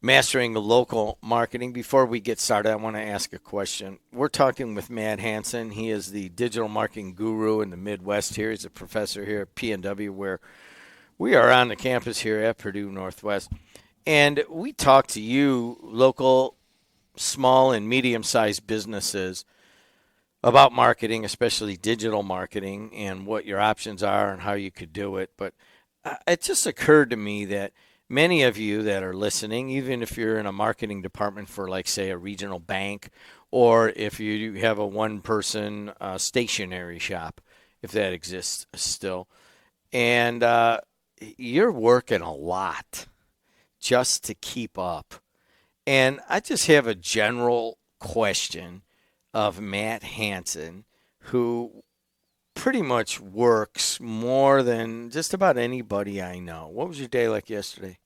Mastering Local Marketing. Before we get started, I want to ask a question. We're talking with Matt Hanson. He is the digital marketing guru in the Midwest here. He's a professor here at PNW, where we are on the campus here at Purdue Northwest. And we talk to you, local, small, and medium-sized businesses, about marketing, especially digital marketing, and what your options are and how you could do it. But it just occurred to me that many of you that are listening, even if you're in a marketing department for, like, say, a regional bank, or if you have a one-person stationery shop, if that exists still, and you're working a lot just to keep up. And I just have a general question of Matt Hanson, who pretty much works more than just about anybody I know. What was your day like yesterday?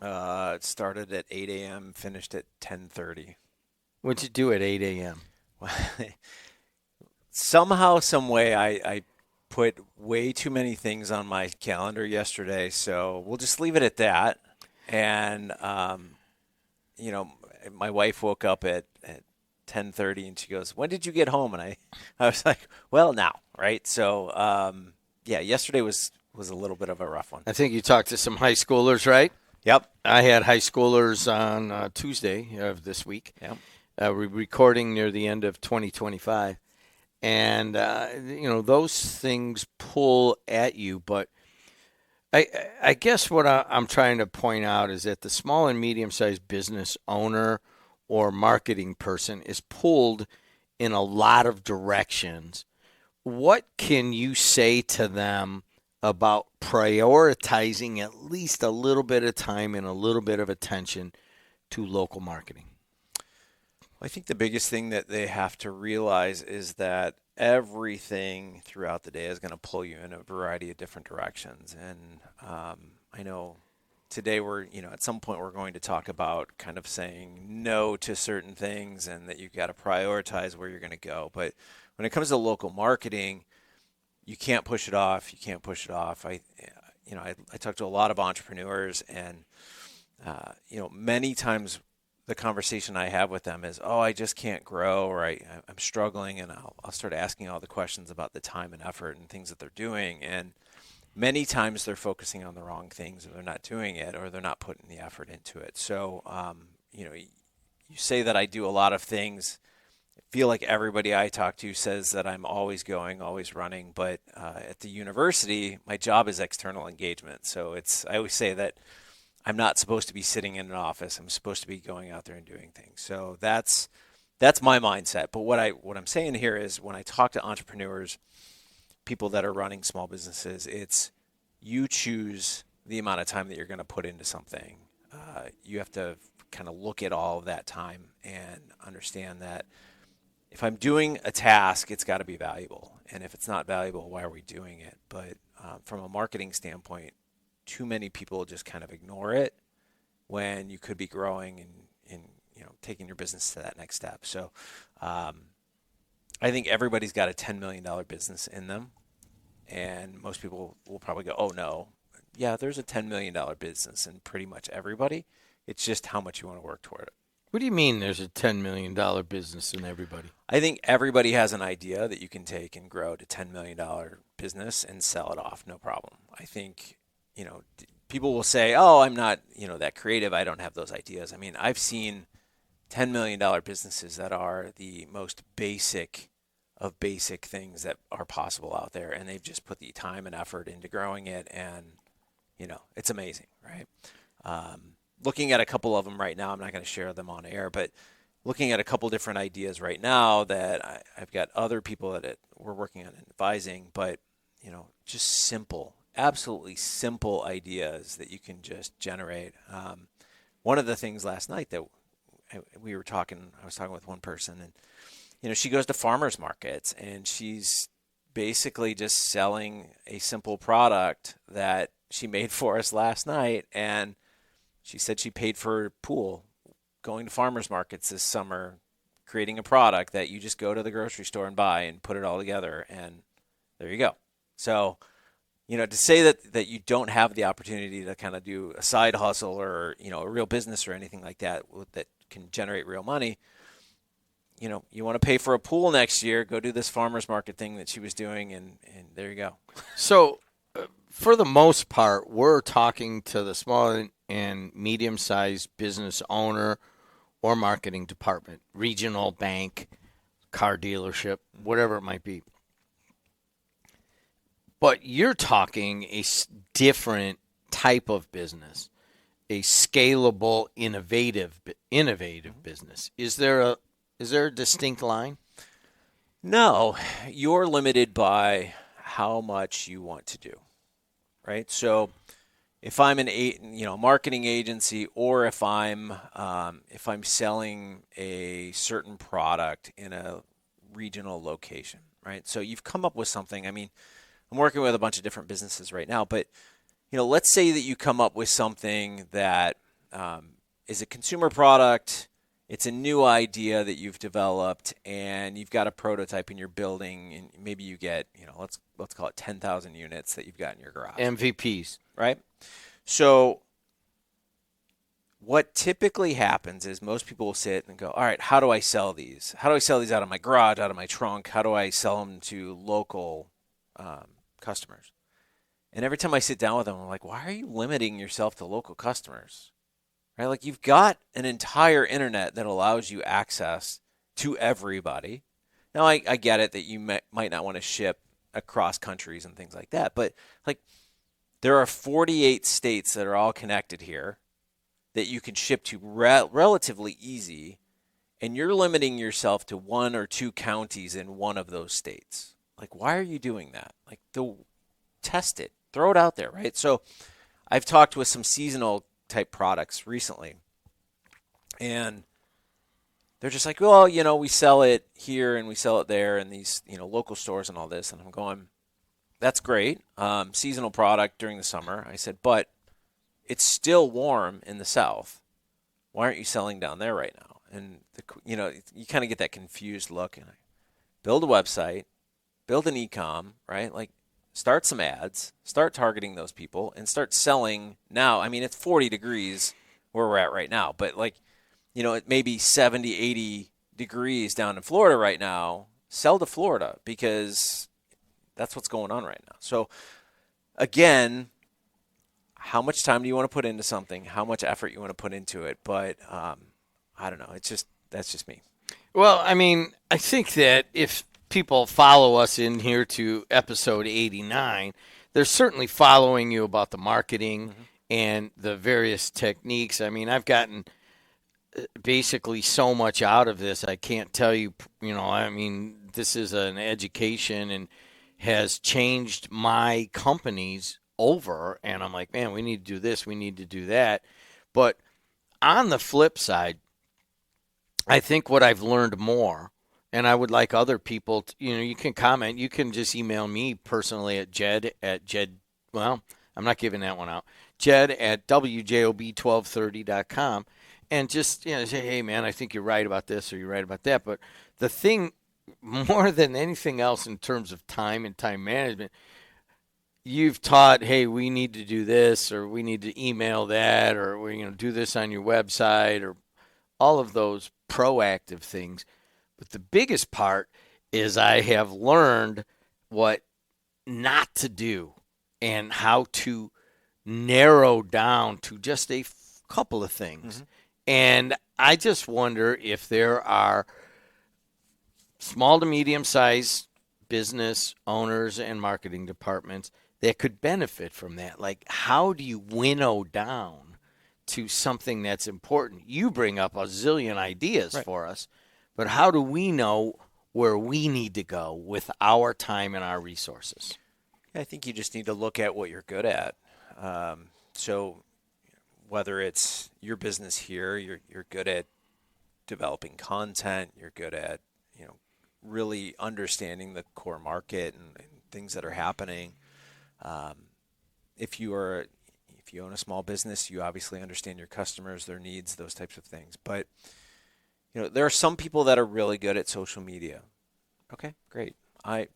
It started at 8 a.m., finished at 10:30. What'd you do at 8 a.m.? Somehow, some way, I put way too many things on my calendar yesterday, so we'll just leave it at that. And you know, my wife woke up at 10:30 and she goes, "When did you get home?" And I was like, "Well, now, right?" So yeah, yesterday was a little bit of a rough one. I think you talked to some high schoolers, right? Yep. I had high schoolers on Tuesday of this week. Yep. We're recording near the end of 2025. And, those things pull at you. But I guess what I'm trying to point out is that the small and medium-sized business owner or marketing person is pulled in a lot of directions. What can you say to them about prioritizing at least a little bit of time and a little bit of attention to local marketing? I think the biggest thing that they have to realize is that everything throughout the day is going to pull you in a variety of different directions. And I know today at some point we're going to talk about kind of saying no to certain things and that you've got to prioritize where you're going to go. But when it comes to local marketing, you can't push it off. You can't push it off. I talk to a lot of entrepreneurs, and many times the conversation I have with them is, "Oh, I just can't grow," or I'm struggling, and I'll start asking all the questions about the time and effort and things that they're doing, and many times they're focusing on the wrong things, or they're not doing it, or they're not putting the effort into it. So, you say that I do a lot of things. I feel like everybody I talk to says that I'm always going, always running, but at the university, my job is external engagement. So I always say that I'm not supposed to be sitting in an office. I'm supposed to be going out there and doing things. So that's my mindset. But what I'm saying here is, when I talk to entrepreneurs, people that are running small businesses, it's you choose the amount of time that you're going to put into something. You have to kind of look at all of that time and understand that if I'm doing a task, it's got to be valuable. And if it's not valuable, why are we doing it? But from a marketing standpoint, too many people just kind of ignore it when you could be growing and taking your business to that next step. So I think everybody's got a $10 million business in them, and most people will probably go, "Oh no, yeah, there's a $10 million business in pretty much everybody. It's just how much you want to work toward it." What do you mean there's a $10 million business in everybody? I think everybody has an idea that you can take and grow to $10 million business and sell it off, no problem. I think people will say, "Oh, I'm not, that creative. I don't have those ideas." I mean, I've seen $10 million businesses that are the most basic of basic things that are possible out there, and they've just put the time and effort into growing it, and it's amazing, right? Looking at a couple of them right now, I'm not going to share them on air, but looking at a couple different ideas right now that I've got other people that we're working on advising, but just simple, absolutely simple ideas that you can just generate. One of the things last night that I was talking with one person, and she goes to farmers markets, and she's basically just selling a simple product that she made for us last night, and she said she paid for a pool going to farmers markets this summer, creating a product that you just go to the grocery store and buy and put it all together, and there you go. So to say that you don't have the opportunity to kind of do a side hustle or, a real business or anything like that that can generate real money. You want to pay for a pool next year, go do this farmer's market thing that she was doing, and there you go. So for the most part, we're talking to the small and medium-sized business owner or marketing department, regional bank, car dealership, whatever it might be. But you're talking a different type of business, a scalable, innovative business. Is there a distinct line? No, you're limited by how much you want to do, right? So if I'm a marketing agency, or if I'm selling a certain product in a regional location, right? So you've come up with something. I mean, I'm working with a bunch of different businesses right now, but let's say that you come up with something that is a consumer product. It's a new idea that you've developed, and you've got a prototype in your building, and maybe you get, let's call it 10,000 units that you've got in your garage. MVPs. Right? So what typically happens is most people will sit and go, all right, how do I sell these? How do I sell these out of my garage, out of my trunk? How do I sell them to local customers? And every time I sit down with them, I'm like, why are you limiting yourself to local customers? Right? Like, you've got an entire internet that allows you access to everybody. Now, I get it that you might not want to ship across countries and things like that, but like, there are 48 states that are all connected here that you can ship to relatively easy, and you're limiting yourself to 1 or 2 counties in one of those states. Like, why are you doing that? Like, test it, throw it out there, right? So I've talked with some seasonal type products recently, and they're just like, well, we sell it here and we sell it there in these, local stores and all this. And I'm going, that's great. Seasonal product during the summer. I said, but it's still warm in the South. Why aren't you selling down there right now? And you kind of get that confused look. And I build a website, build an e-com, right? Like, start some ads, start targeting those people, and start selling now. I mean, it's 40 degrees where we're at right now, but it may be 70, 80 degrees down in Florida right now. Sell to Florida, because that's what's going on right now. So again, how much time do you want to put into something? How much effort you want to put into it? But I don't know. That's just me. Well, I mean, I think that if people follow us in here to episode 89, they're certainly following you about the marketing and the various techniques. I mean, I've gotten basically so much out of this. I can't tell you, I mean, this is an education and has changed my companies over. And I'm like, man, we need to do this. We need to do that. But on the flip side, I think what I've learned more, and I would like other people to, you can comment. You can just email me personally at Jed. Well, I'm not giving that one out. Jed at wjob1230.com. And just, say, hey, man, I think you're right about this or you're right about that. But the thing, more than anything else in terms of time and time management, you've taught, hey, we need to do this, or we need to email that, or we're going to do this on your website, or all of those proactive things. But the biggest part is I have learned what not to do and how to narrow down to just a couple of things. And I just wonder if there are small to medium-sized business owners and marketing departments that could benefit from that. Like, how do you winnow down to something that's important? You bring up a zillion ideas for us, but how do we know where we need to go with our time and our resources? I think you just need to look at what you're good at. So whether it's your business here, you're good at developing content, you're good at really understanding the core market and things that are happening. If you own a small business, you obviously understand your customers, their needs, those types of things. But there are some people that are really good at social media. Okay, great. I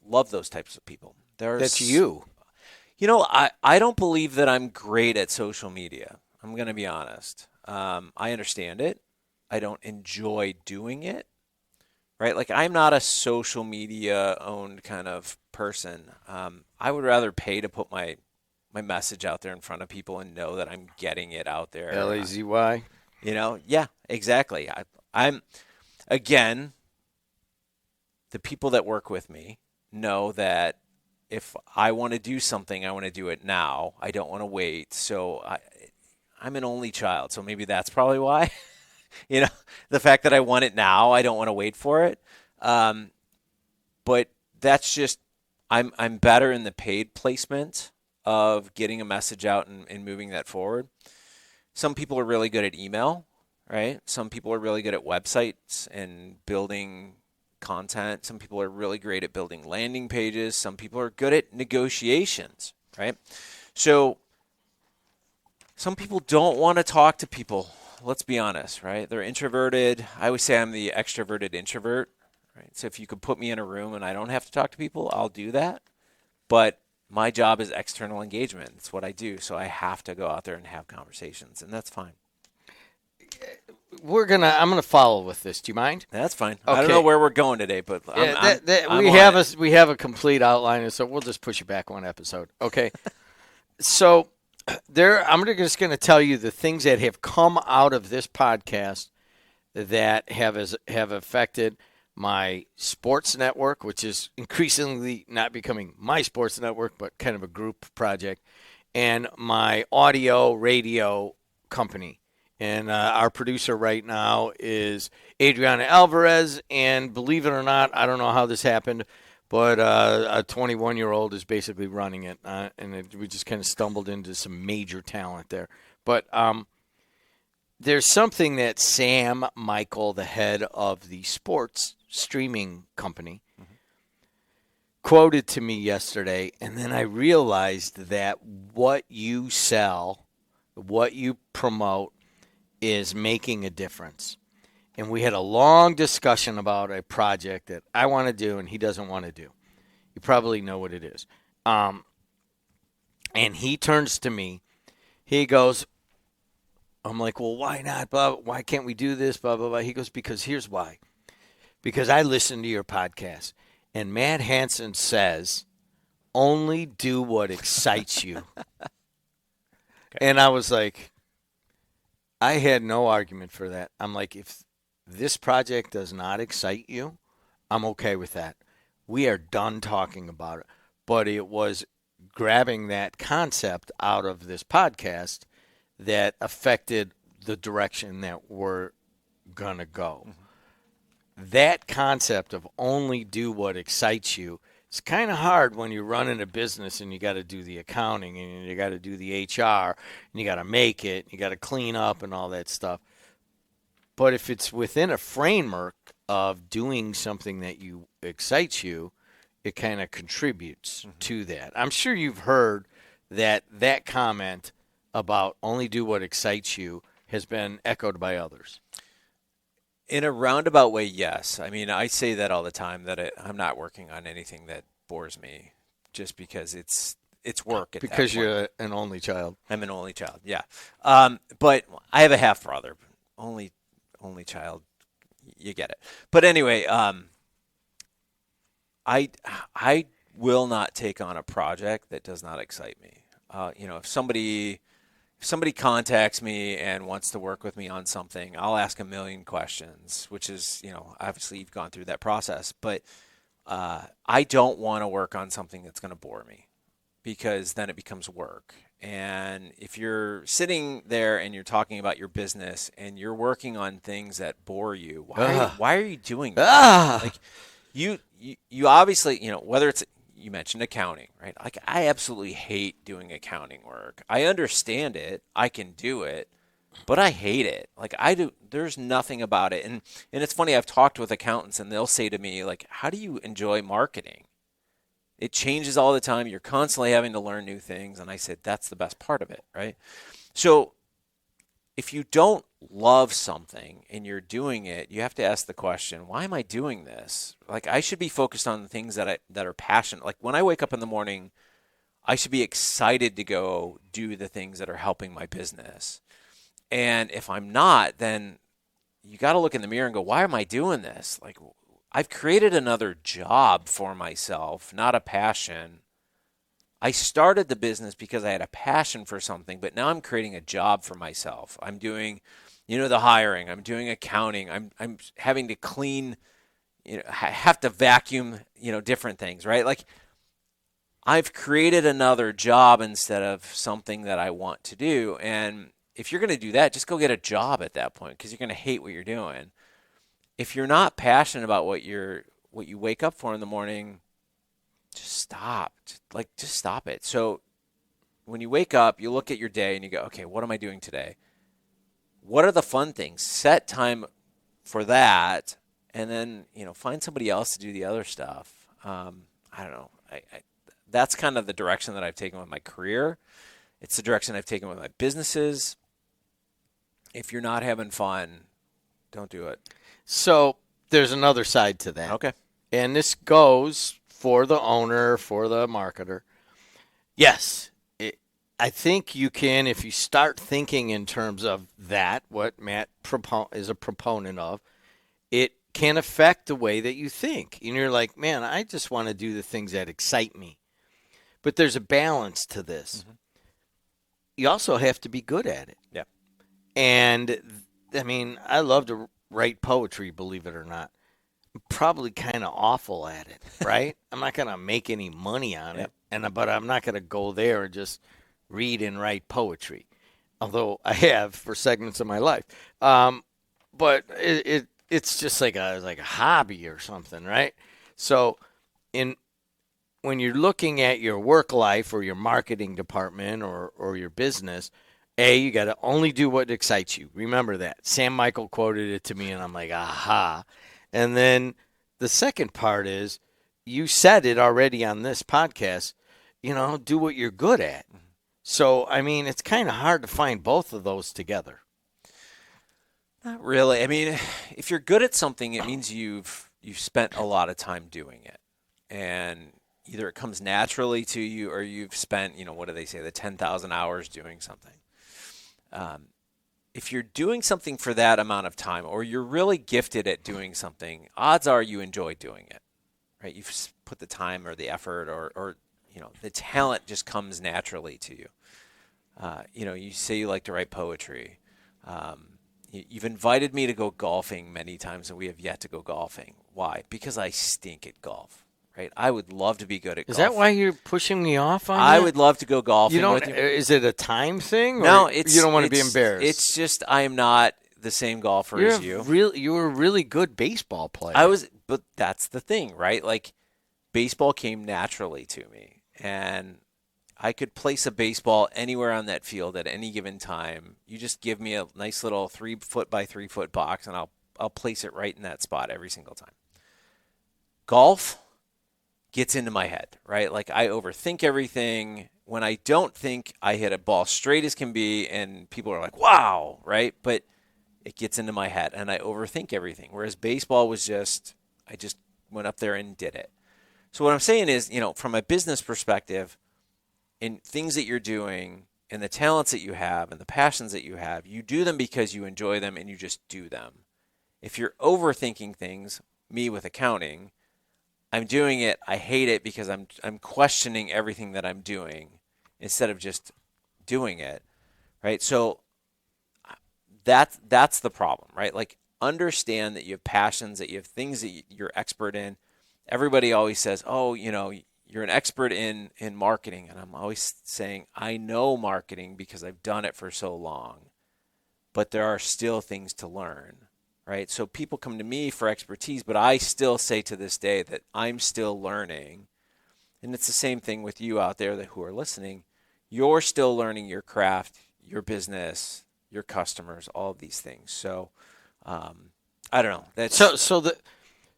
love those types of people. That's you. I don't believe that I'm great at social media. I'm going to be honest. I understand it. I don't enjoy doing it, right? Like, I'm not a social media owned kind of person. I would rather pay to put my message out there in front of people and know that I'm getting it out there. Lazy. Yeah, exactly. I'm, again, the people that work with me know that if I want to do something, I want to do it now. I don't want to wait. So I'm an only child, so maybe that's probably why. The fact that I want it now, I don't want to wait for it. But that's just, I'm better in the paid placement of getting a message out and moving that forward. Some people are really good at email, right? Some people are really good at websites and building content. Some people are really great at building landing pages. Some people are good at negotiations, right? So some people don't want to talk to people. Let's be honest, right? They're introverted. I always say I'm the extroverted introvert, right? So if you could put me in a room and I don't have to talk to people, I'll do that. But my job is external engagement. It's what I do. So I have to go out there and have conversations, and that's fine. I'm gonna follow with this. Do you mind? That's fine. Okay. I don't know where we're going today, but we have a complete outline, so we'll just push you back one episode. Okay. So I'm just going to tell you the things that have come out of this podcast that have affected my sports network, which is increasingly not becoming my sports network, but kind of a group project, and my audio radio company. And our producer right now is Adriana Alvarez. And believe it or not, I don't know how this happened, but a 21-year-old is basically running it. We just kind of stumbled into some major talent there. But there's something that Sam Michael, the head of the sports streaming company, quoted to me yesterday. And then I realized that what you sell, what you promote, is making a difference. And we had a long discussion about a project that I want to do and he doesn't want to do. You probably know what it is. And he turns to me. He goes, I'm like, well, why not? Blah, why can't we do this? Blah, blah, blah. He goes, because here's why. Because I listen to your podcast. And Matt Hanson says, only do what excites you. Okay. And I was like, I had no argument for that. I'm like, if this project does not excite you, I'm okay with that. We are done talking about it. But it was grabbing that concept out of this podcast that affected the direction that we're going to go. Mm-hmm. That concept of only do what excites you, it's kind of hard when you're running a business and you got to do the accounting and you got to do the HR and you got to make it, you got to clean up and all that stuff. But if it's within a framework of doing something that excites you, it kind of contributes to that. I'm sure you've heard that comment about only do what excites you has been echoed by others. In a roundabout way, yes. I mean, I say that all the time, that I'm not working on anything that bores me just because it's work. Because you're an only child. I'm an only child, yeah. But I have a half brother. Only child, you get it. But anyway, I will not take on a project that does not excite me. If somebody contacts me and wants to work with me on something, I'll ask a million questions, which is, obviously you've gone through that process. But I don't want to work on something that's going to bore me, because then it becomes work. And if you're sitting there and you're talking about your business and you're working on things that bore you, why are you doing that? Like you obviously, whether it's, you mentioned accounting, right? Like, I absolutely hate doing accounting work. I understand it. I can do it, but I hate it. Like, there's nothing about it. And it's funny, I've talked with accountants and they'll say to me, like, how do you enjoy marketing? It changes all the time. You're constantly having to learn new things. And I said, that's the best part of it, right? So if you don't love something and you're doing it, you have to ask the question, why am I doing this? Like, I should be focused on the things that are passionate. Like, when I wake up in the morning, I should be excited to go do the things that are helping my business. And if I'm not, then you got to look in the mirror and go, why am I doing this? Like, I've created another job for myself, not a passion. I started the business because I had a passion for something, but now I'm creating a job for myself. I'm doing, the hiring. I'm doing accounting. I'm having to clean, I have to vacuum, different things, right? Like, I've created another job instead of something that I want to do. And if you're going to do that, just go get a job at that point, because you're going to hate what you're doing. If you're not passionate about what you wake up for in the morning, just stop. Just stop it. So when you wake up, you look at your day and you go, okay, what am I doing today? What are the fun things? Set time for that, and then, find somebody else to do the other stuff. I don't know. That's kind of the direction that I've taken with my career. It's the direction I've taken with my businesses. If you're not having fun, don't do it. So there's another side to that. Okay. And this goes for the owner, for the marketer. Yes, I think you can, if you start thinking in terms of that, what Matt is a proponent of, it can affect the way that you think. And you're like, man, I just want to do the things that excite me. But there's a balance to this. Mm-hmm. You also have to be good at it. Yeah. And, I mean, I love to write poetry, believe it or not. I'm probably kind of awful at it, right? I'm not going to make any money on it, but I'm not going to go there and just read and write poetry, although I have for segments of my life. But it's just like a hobby or something, right? So when you're looking at your work life or your marketing department or your business, you got to only do what excites you. Remember that. Sam Michael quoted it to me, and I'm like, aha. And then the second part is, you said it already on this podcast, do what you're good at. So, I mean, it's kind of hard to find both of those together. Not really. I mean, if you're good at something, it means you've spent a lot of time doing it. And either it comes naturally to you, or you've spent, what do they say, the 10,000 hours doing something. If you're doing something for that amount of time, or you're really gifted at doing something, odds are you enjoy doing it, right? You've put the time or the effort or the talent just comes naturally to you. You say you like to write poetry. You've invited me to go golfing many times, and we have yet to go golfing. Why? Because I stink at golf. Right, I would love to be good at golf. Is that why you're pushing me off on I that? would love to go golfing with you. Is it a time thing? Or No, you don't want to be embarrassed. It's just I am not the same golfer as you. You were a really good baseball player. But that's the thing, right? Like, baseball came naturally to me, and I could place a baseball anywhere on that field at any given time. You just give me a nice little 3-foot by 3-foot box, and I'll place it right in that spot every single time. Golf gets into my head, right? Like, I overthink everything. When I don't think, I hit a ball straight as can be, and people are like, wow, right? But it gets into my head, and I overthink everything. Whereas baseball was I just went up there and did it. So what I'm saying is, from a business perspective, in things that you're doing, and the talents that you have, and the passions that you have, you do them because you enjoy them, and you just do them. If you're overthinking things, me with accounting, I'm doing it, I hate it because I'm questioning everything that I'm doing instead of just doing it, right? So that's the problem, right? Like, understand that you have passions, that you have things that you're expert in. Everybody always says, oh, you're an expert in marketing. And I'm always saying, I know marketing because I've done it for so long, but there are still things to learn. Right? So people come to me for expertise, but I still say to this day that I'm still learning. And it's the same thing with you out there who are listening. You're still learning your craft, your business, your customers, all of these things. So I don't know.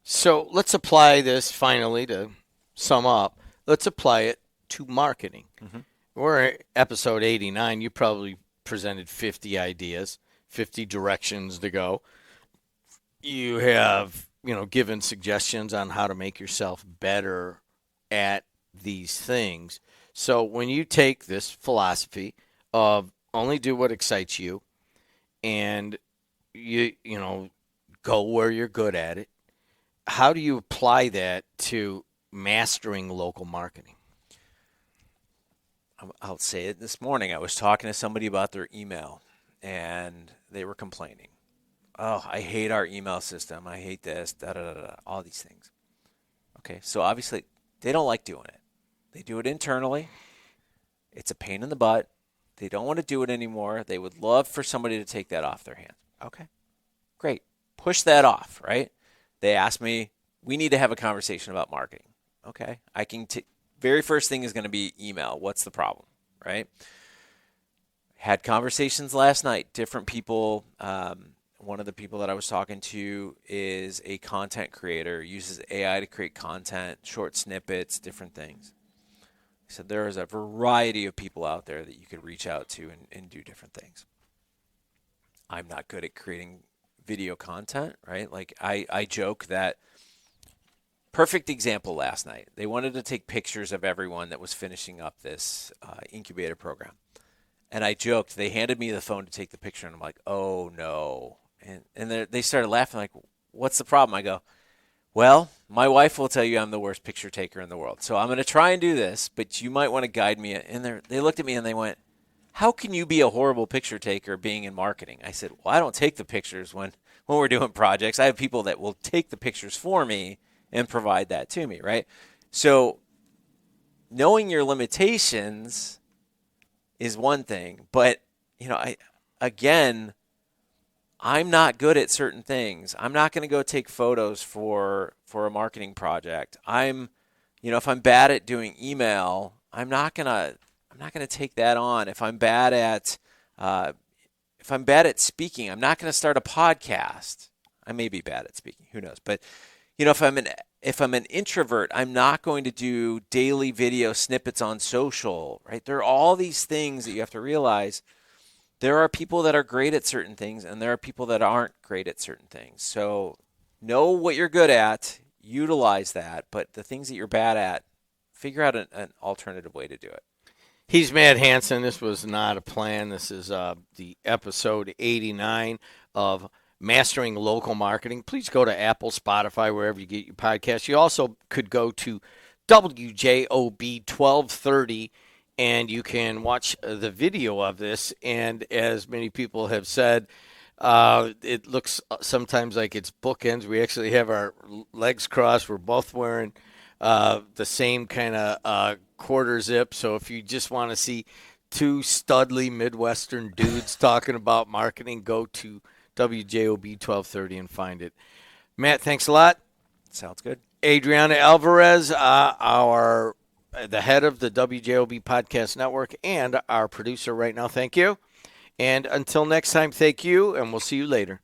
So let's apply this finally to sum up. Let's apply it to marketing. Mm-hmm. We're at episode 89. You probably presented 50 ideas. 50 directions to go. You have, given suggestions on how to make yourself better at these things. So when you take this philosophy of only do what excites you and go where you're good at it, how do you apply that to mastering local marketing? I'll say it this morning. I was talking to somebody about their email, and they were complaining. Oh, I hate our email system. I hate this, all these things. Okay, so obviously they don't like doing it. They do it internally. It's a pain in the butt. They don't want to do it anymore. They would love for somebody to take that off their hands. Okay, great. Push that off, right? They asked me, we need to have a conversation about marketing. Okay, I can very first thing is going to be email. What's the problem, right? Had conversations last night. Different people. One of the people that I was talking to is a content creator, uses AI to create content, short snippets, different things. He said there is a variety of people out there that you could reach out to and do different things. I'm not good at creating video content, right? Like I joke that, perfect example last night. They wanted to take pictures of everyone that was finishing up this incubator program. And I joked, they handed me the phone to take the picture, and I'm like, oh no. And they started laughing, like, what's the problem? I go, well, my wife will tell you I'm the worst picture taker in the world. So I'm going to try and do this, but you might want to guide me. And they looked at me and they went, how can you be a horrible picture taker being in marketing? I said, well, I don't take the pictures when we're doing projects. I have people that will take the pictures for me and provide that to me, right? So knowing your limitations is one thing, but I'm not good at certain things. I'm not going to go take photos for a marketing project. If I'm bad at doing email, I'm not going to take that on. If I'm bad at speaking, I'm not going to start a podcast. I may be bad at speaking, who knows? But if I'm an introvert, I'm not going to do daily video snippets on social, right? There are all these things that you have to realize. There are people that are great at certain things, and there are people that aren't great at certain things. So know what you're good at, utilize that, but the things that you're bad at, figure out an alternative way to do it. He's Matt Hanson. This was not a plan. This is the episode 89 of Mastering Local Marketing. Please go to Apple, Spotify, wherever you get your podcasts. You also could go to WJOB 1230, and you can watch the video of this. And as many people have said, it looks sometimes like it's bookends. We actually have our legs crossed. We're both wearing the same kind of quarter zip. So if you just want to see two studly Midwestern dudes talking about marketing, go to WJOB 1230 and find it. Matt, thanks a lot. Sounds good. Adriana Alvarez, the head of the WJOB Podcast Network and our producer right now, thank you. And until next time, thank you, and we'll see you later.